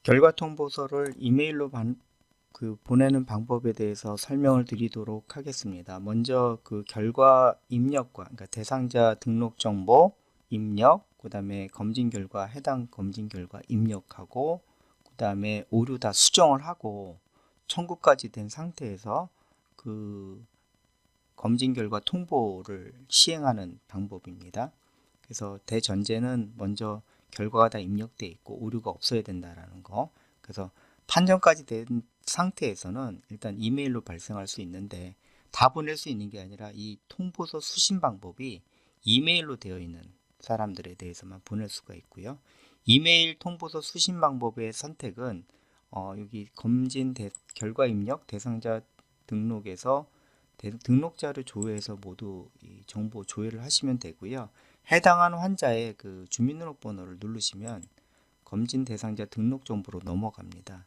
결과 통보서를 이메일로 보내는 방법에 대해서 설명을 드리도록 하겠습니다. 먼저 그 결과 입력과, 그러니까 대상자 등록 정보 입력, 그 다음에 검진 결과, 해당 검진 결과 입력하고, 그 다음에 오류 다 수정을 하고 청구까지 된 상태에서 그 검진 결과 통보를 시행하는 방법입니다. 그래서 대전제는 먼저 결과가 다 입력되어 있고 오류가 없어야 된다라는 거. 그래서 판정까지 된 상태에서는 일단 이메일로 발생할 수 있는데, 다 보낼 수 있는 게 아니라 이 통보서 수신 방법이 이메일로 되어 있는 사람들에 대해서만 보낼 수가 있고요. 이메일 통보서 수신 방법의 선택은 여기 결과 입력 대상자 등록에서 등록자를 조회해서 모두 이 정보 조회를 하시면 되고요. 해당하는 환자의 그 주민등록번호를 누르시면 검진 대상자 등록 정보로 넘어갑니다.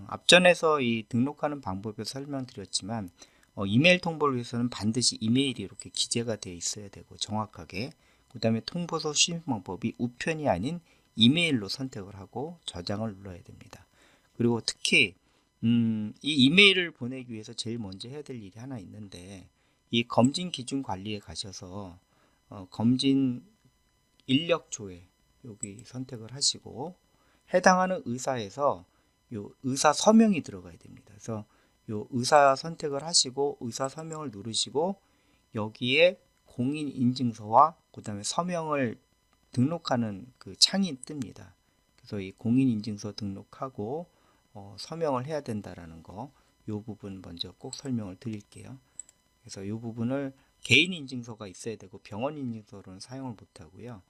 앞전에서 이 등록하는 방법을 설명드렸지만 이메일 통보를 위해서는 반드시 이메일이 이렇게 기재가 되어 있어야 되고 정확하게, 그 다음에 통보서 수신 방법이 우편이 아닌 이메일로 선택을 하고 저장을 눌러야 됩니다. 그리고 특히 이 이메일을 보내기 위해서 제일 먼저 해야 될 일이 하나 있는데, 이 검진 기준 관리에 가셔서 검진 인력 조회 여기 선택을 하시고, 해당하는 의사에서 요 의사 서명이 들어가야 됩니다. 그래서 요 의사 선택을 하시고 의사 서명을 누르시고, 여기에 공인 인증서와 그 다음에 서명을 등록하는 그 창이 뜹니다. 그래서 이 공인 인증서 등록하고 서명을 해야 된다라는 거, 이 부분 먼저 꼭 설명을 드릴게요. 그래서 이 부분을 개인 인증서가 있어야 되고 병원 인증서로는 사용을 못 하고요.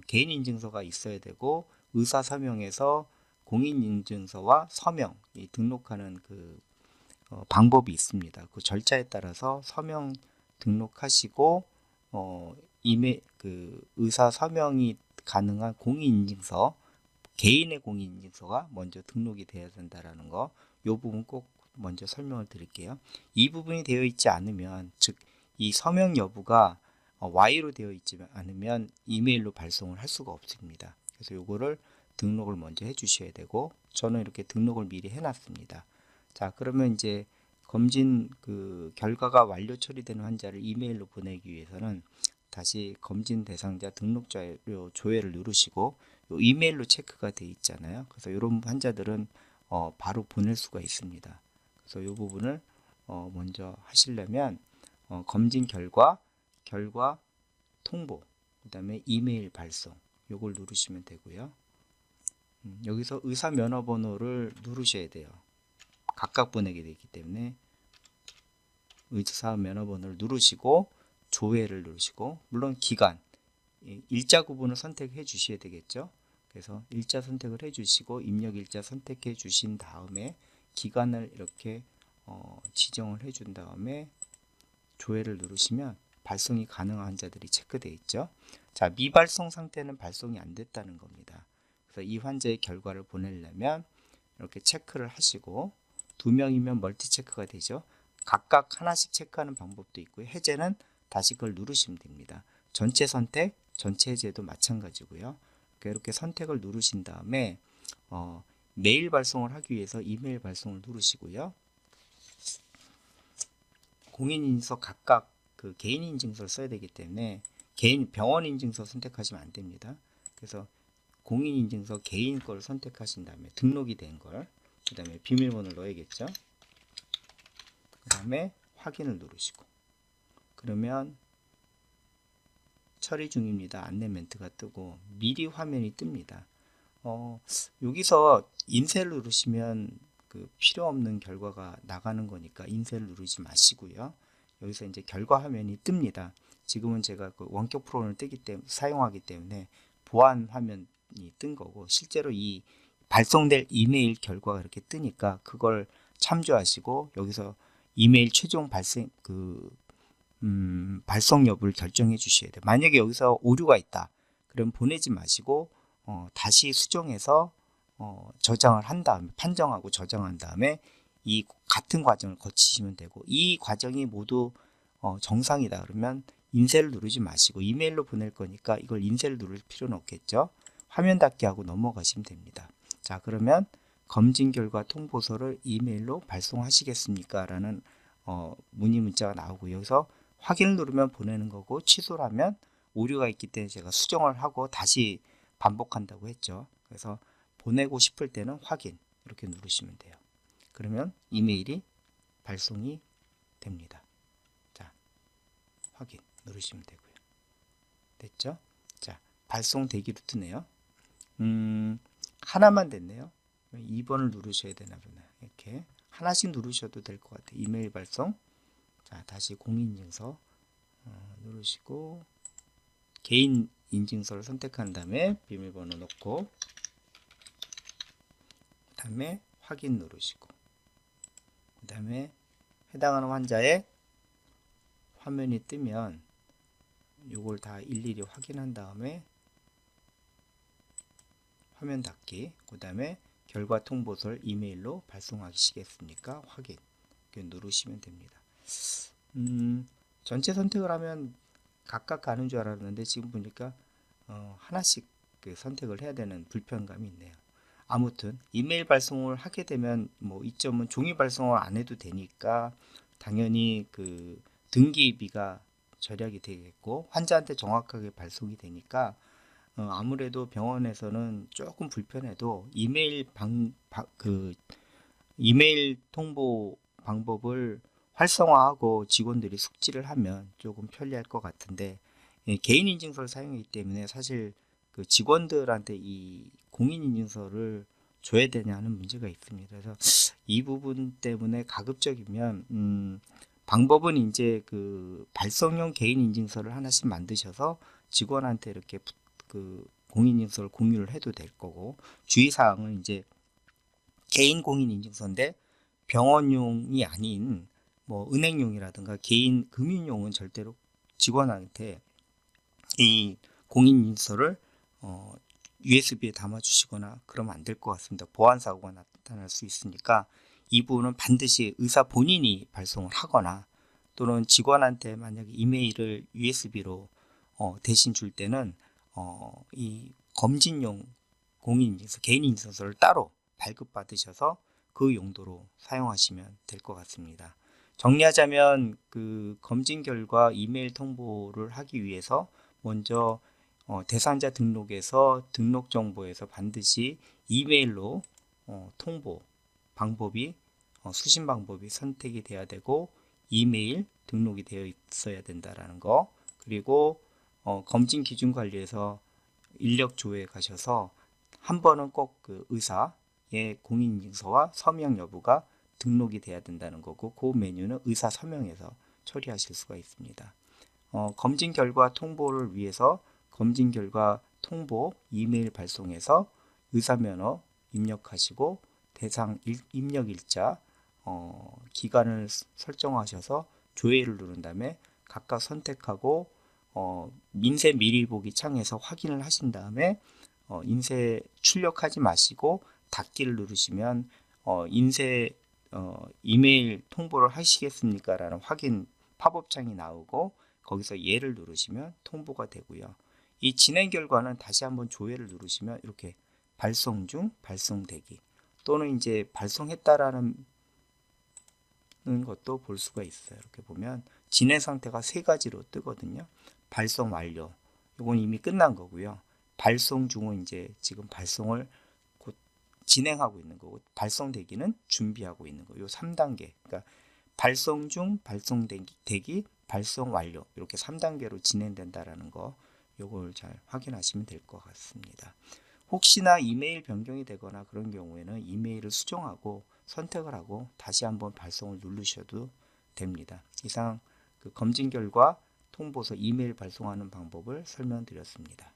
개인 인증서가 있어야 되고 의사 서명에서 공인 인증서와 서명 이 등록하는 그 방법이 있습니다. 그 절차에 따라서 서명 등록하시고 그 의사 서명이 가능한 공인 인증서, 개인의 공인 인증서가 먼저 등록이 되어야 된다라는 거, 이 부분 꼭 먼저 설명을 드릴게요. 이 부분이 되어 있지 않으면, 즉 이 서명 여부가 Y로 되어 있지 않으면 이메일로 발송을 할 수가 없습니다. 그래서 요거를 등록을 먼저 해 주셔야 되고, 저는 이렇게 등록을 미리 해 놨습니다. 자, 그러면 이제 검진 그 결과가 완료 처리되는 환자를 이메일로 보내기 위해서는 다시 검진 대상자 등록 자료 조회를 누르시고, 요 이메일로 체크가 돼 있잖아요. 그래서 이런 환자들은 바로 보낼 수가 있습니다. 그래서 이 부분을 먼저 하시려면 검진 결과 통보, 그 다음에 이메일 발송 요걸 누르시면 되고요. 여기서 의사 면허번호를 누르셔야 돼요. 각각 보내게 되기 때문에 의사 면허번호를 누르시고 조회를 누르시고, 물론 기간 일자 구분을 선택해 주셔야 되겠죠. 그래서 일자 선택을 해 주시고 입력 일자 선택해 주신 다음에 기간을 이렇게 지정을 해 준 다음에 조회를 누르시면 발송이 가능한 환자들이 체크되어 있죠. 자, 미발송 상태는 발송이 안 됐다는 겁니다. 그래서 이 환자의 결과를 보내려면 이렇게 체크를 하시고, 2명이면 멀티 체크가 되죠. 각각 하나씩 체크하는 방법도 있고요. 해제는 다시 그걸 누르시면 됩니다. 전체 선택, 전체 해제도 마찬가지고요. 이렇게 선택을 누르신 다음에 메일 발송을 하기 위해서 이메일 발송을 누르시고요. 공인인증서 각각 그 개인 인증서를 써야 되기 때문에 개인 병원 인증서 선택하시면 안 됩니다. 그래서 공인 인증서 개인 걸 선택하신 다음에 등록이 된 걸, 그 다음에 비밀번호를 넣어야겠죠. 그 다음에 확인을 누르시고, 그러면 처리 중입니다 안내 멘트가 뜨고 미리 화면이 뜹니다. 여기서 인쇄를 누르시면 그 필요 없는 결과가 나가는 거니까 인쇄를 누르지 마시고요. 여기서 이제 결과 화면이 뜹니다. 지금은 제가 그 원격 프로그램을 사용하기 때문에 보안 화면이 뜬 거고, 실제로 이 발송될 이메일 결과가 이렇게 뜨니까 그걸 참조하시고 여기서 이메일 최종 발송 여부를 결정해 주셔야 돼요. 만약에 여기서 오류가 있다, 그럼 보내지 마시고 다시 수정해서 저장을 한 다음에 판정하고 저장한 다음에 이 같은 과정을 거치시면 되고, 이 과정이 모두 정상이다 그러면 인쇄를 누르지 마시고, 이메일로 보낼 거니까 이걸 인쇄를 누를 필요는 없겠죠. 화면 닫기 하고 넘어가시면 됩니다. 자, 그러면 검진 결과 통보서를 이메일로 발송하시겠습니까? 라는 문의 문자가 나오고, 여기서 확인을 누르면 보내는 거고, 취소를 하면 오류가 있기 때문에 제가 수정을 하고 다시 반복한다고 했죠. 그래서 보내고 싶을 때는 확인 이렇게 누르시면 돼요. 그러면 이메일이 발송이 됩니다. 자, 확인 누르시면 되고요. 됐죠? 자, 발송되기로 뜨네요. 하나만 됐네요. 2번을 누르셔야 되나 보네. 이렇게 하나씩 누르셔도 될 것 같아요. 이메일 발송. 자, 다시 공인인증서 누르시고 개인 인증서를 선택한 다음에 비밀번호 넣고, 그 다음에 확인 누르시고, 그 다음에 해당하는 환자의 화면이 뜨면 이걸 다 일일이 확인한 다음에 화면 닫기, 그 다음에 결과 통보서를 이메일로 발송하시겠습니까? 확인 이렇게 누르시면 됩니다. 전체 선택을 하면 각각 가는 줄 알았는데 지금 보니까 하나씩 선택을 해야 되는 불편감이 있네요. 아무튼 이메일 발송을 하게 되면 뭐 이점은 종이 발송을 안 해도 되니까 당연히 그 등기비가 절약이 되겠고, 환자한테 정확하게 발송이 되니까 아무래도 병원에서는 조금 불편해도 이메일 통보 방법을 활성화하고 직원들이 숙지를 하면 조금 편리할 것 같은데, 개인 인증서를 사용하기 때문에 사실 그 직원들한테 이 공인 인증서를 줘야 되냐 하는 문제가 있습니다. 그래서 이 부분 때문에 가급적이면 방법은 이제 그 발송용 개인 인증서를 하나씩 만드셔서 직원한테 이렇게 그 공인 인증서를 공유를 해도 될 거고, 주의사항은 이제 개인 공인 인증서인데 병원용이 아닌 뭐 은행용이라든가 개인 금융용은 절대로 직원한테 이 공인 인증서를 USB에 담아 주시거나 그러면 안 될 것 같습니다. 보안 사고가 나타날 수 있으니까 이 부분은 반드시 의사 본인이 발송을 하거나, 또는 직원한테 만약에 이메일을 USB로 대신 줄 때는 이 검진용 공인인증서, 개인인증서를 따로 발급받으셔서 그 용도로 사용하시면 될 것 같습니다. 정리하자면 그 검진 결과 이메일 통보를 하기 위해서 먼저 대상자 등록에서 등록 정보에서 반드시 이메일로 통보 방법이 수신 방법이 선택이 돼야 되고, 이메일 등록이 되어 있어야 된다라는 거, 그리고 검진 기준 관리에서 인력 조회에 가셔서 한 번은 꼭 그 의사의 공인인증서와 서명 여부가 등록이 돼야 된다는 거고, 그 메뉴는 의사 서명에서 처리하실 수가 있습니다. 검진 결과 통보를 위해서 검진 결과 통보 이메일 발송해서 의사면허 입력하시고 대상 입력 일자 기간을 설정하셔서 조회를 누른 다음에 각각 선택하고 인쇄 미리 보기 창에서 확인을 하신 다음에 인쇄 출력하지 마시고 닫기를 누르시면 인쇄 이메일 통보를 하시겠습니까? 라는 확인 팝업창이 나오고, 거기서 예를 누르시면 통보가 되고요. 이 진행 결과는 다시 한번 조회를 누르시면 이렇게 발송 중, 발송 대기, 또는 이제 발송했다라는 것도 볼 수가 있어요. 이렇게 보면 진행 상태가 세 가지로 뜨거든요. 발송 완료, 이건 이미 끝난 거고요. 발송 중은 이제 지금 발송을 곧 진행하고 있는 거고, 발송 대기는 준비하고 있는 거. 요 3단계. 그러니까 발송 중, 발송 대기, 발송 완료, 이렇게 3단계로 진행된다라는 거, 요걸 잘 확인하시면 될 것 같습니다. 혹시나 이메일 변경이 되거나 그런 경우에는 이메일을 수정하고 선택을 하고 다시 한번 발송을 누르셔도 됩니다. 이상 그 검진 결과 통보서 이메일 발송하는 방법을 설명드렸습니다.